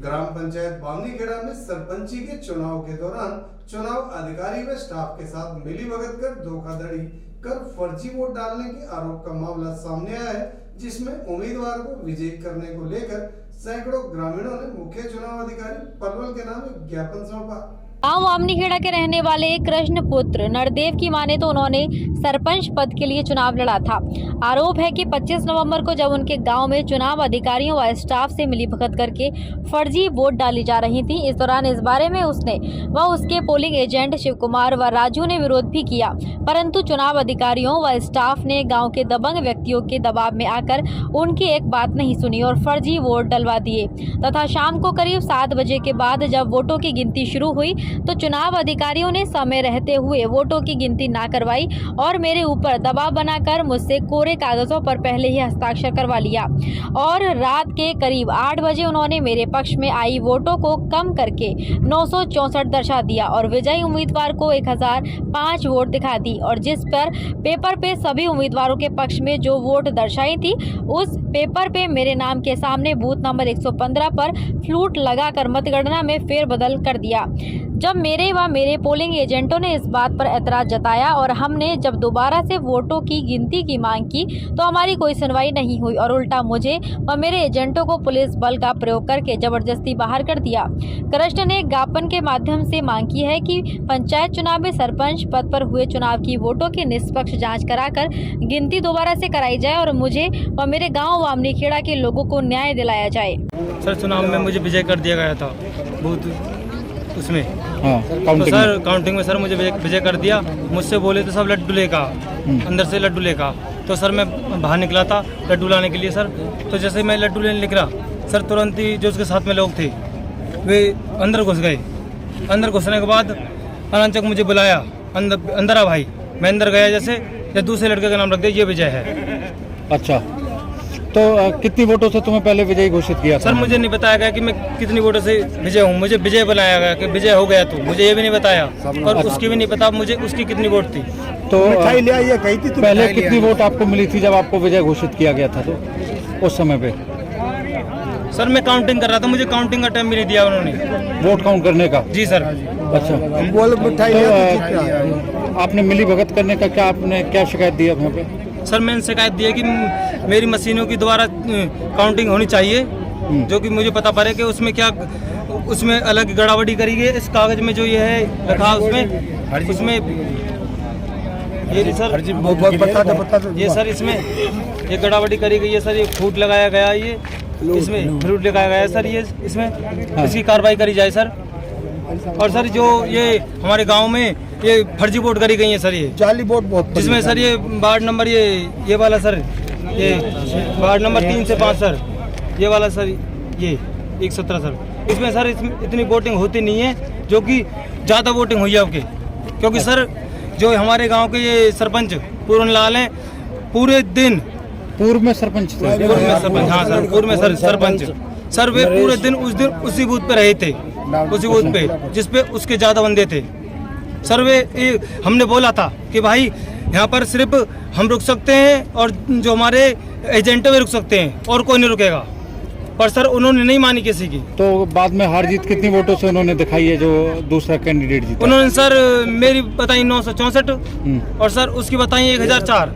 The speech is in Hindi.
ग्राम पंचायत बामनीखेड़ा में सरपंची के चुनाव के दौरान चुनाव अधिकारी व स्टाफ के साथ मिलीभगत कर धोखाधड़ी कर फर्जी वोट डालने के आरोप का मामला सामने आया है, जिसमें उम्मीदवार को विजयी करने को लेकर सैकड़ों ग्रामीणों ने मुख्य चुनाव अधिकारी पलवल के नाम एक ज्ञापन सौंपा। गांव बामनीखेड़ा के रहने वाले कृष्ण पुत्र नरदेव की माने तो उन्होंने सरपंच पद के लिए चुनाव लड़ा था। आरोप है कि 25 नवंबर को जब उनके गांव में चुनाव अधिकारियों व स्टाफ से मिलीभगत करके फर्जी वोट डाली जा रही थी। इस दौरान इस बारे में उसने व उसके पोलिंग एजेंट शिव कुमार व राजू ने विरोध भी किया, परंतु चुनाव अधिकारियों व स्टाफ ने गाँव के दबंग व्यक्तियों के दबाव में आकर उनकी एक बात नहीं सुनी और फर्जी वोट डलवा दिए तथा शाम को करीब 7 बजे के बाद जब वोटों की गिनती शुरू हुई तो चुनाव अधिकारियों ने समय रहते हुए वोटों की गिनती ना करवाई और मेरे ऊपर दबाव बनाकर मुझसे कोरे कागजों पर पहले ही हस्ताक्षर करवा लिया और रात के करीब 8 बजे उन्होंने मेरे पक्ष में आई वोटों को कम करके 964 दर्शा दिया और विजयी उम्मीदवार को 1005 वोट दिखा दी और जिस पर पेपर पे सभी उम्मीदवारों के पक्ष में जो वोट दर्शाई थी उस पेपर पे मेरे नाम के सामने बूथ नंबर 115 पर फ्लूट लगाकर मतगणना में फेरबदल कर दिया। जब मेरे पोलिंग एजेंटों ने इस बात पर एतराज जताया और हमने जब दोबारा से वोटों की गिनती की मांग की तो हमारी कोई सुनवाई नहीं हुई और उल्टा मुझे व मेरे एजेंटों को पुलिस बल का प्रयोग करके जबरदस्ती बाहर कर दिया। कृष्ण ने ज्ञापन के माध्यम से मांग की है कि पंचायत चुनाव में सरपंच पद पर हुए चुनाव की वोटों की निष्पक्ष जाँच कराकर गिनती दोबारा से कराई जाए और मुझे व मेरे गाँव बामनीखेड़ा के लोगों को न्याय दिलाया जाए। सर, चुनाव में मुझे विजय कर दिया गया था बूथ उसमें। हाँ, तो सर काउंटिंग में सर मुझे विजय कर दिया। मुझसे बोले तो सब लड्डू लेगा, अंदर से लड्डू लेगा। तो सर मैं बाहर निकला था लड्डू लाने के लिए सर। तो जैसे मैं लड्डू लेने निकला सर, तुरंत ही जो उसके साथ में लोग थे वे अंदर घुस गए। अंदर घुसने के बाद अचानक मुझे बुलाया, अंदर आ भाई। मैं अंदर गया, जैसे दूसरे लड़के का नाम रख दिया, ये विजय है। अच्छा, तो कितनी वोटों से तुम्हें पहले विजयी घोषित किया था? सर मुझे नहीं बताया गया कि मैं कितनी वोटों से विजय हूँ। मुझे विजय बनाया गया कि विजय हो गया, तो मुझे ये भी नहीं बताया और उसकी भी नहीं पता मुझे उसकी कितनी वोट थी। तो पहले कितनी वोट आपको मिली थी जब आपको विजय घोषित किया गया था? तो उस समय पे सर मैं काउंटिंग कर रहा था, मुझे काउंटिंग का टाइम भी नहीं दिया उन्होंने, वोट काउंट करने का। जी सर। अच्छा, तो आपने मिली भगत करने का क्या शिकायत दी वहाँ पे? सर मैंने शिकायत दी है कि मेरी मशीनों की द्वारा काउंटिंग होनी चाहिए, जो कि मुझे पता पड़े कि उसमें अलग गड़ाबड़ी करी गई। इस कागज में जो ये है रखा उसमें ये सर ये सर इसमें ये गड़ाबड़ी करी गई है सर। ये फूट लगाया गया, ये इसमें फ्लूट लगाया गया है सर। ये इसमें इसकी कार्रवाई करी जाए सर। और सर जो ये हमारे गांव में ये फर्जी वोट करी गई है सर, ये जाली वोट बहुत, जिसमें सर ये वार्ड नंबर ये वाला सर, ये वार्ड नंबर 3 से 5 सर, ये वाला सर, ये 117 सर। इसमें सर इतनी वोटिंग होती नहीं है, जो कि ज़्यादा वोटिंग हुई है आपके। क्योंकि सर जो हमारे गांव के ये सरपंच पूर्ण लाल हैं, पूरे दिन पूर्व में सरपंच थे। पूर्व में सरपंच, हाँ सर, पूर्व में सर सरपंच सर, वे पूरे दिन उसी बूथ पे रहे थे, उसी बूथ पे जिसपे उसके ज़्यादा बंदे थे सर। वे हमने बोला था कि भाई यहाँ पर सिर्फ हम रुक सकते हैं और जो हमारे एजेंट वे रुक सकते हैं और कोई नहीं रुकेगा, पर सर उन्होंने नहीं मानी किसी की। तो बाद में हार जीत कितनी वोटों से उन्होंने दिखाई है जो दूसरा कैंडिडेट जीता? उन्होंने सर मेरी बताई 964 और सर उसकी बताई 1004।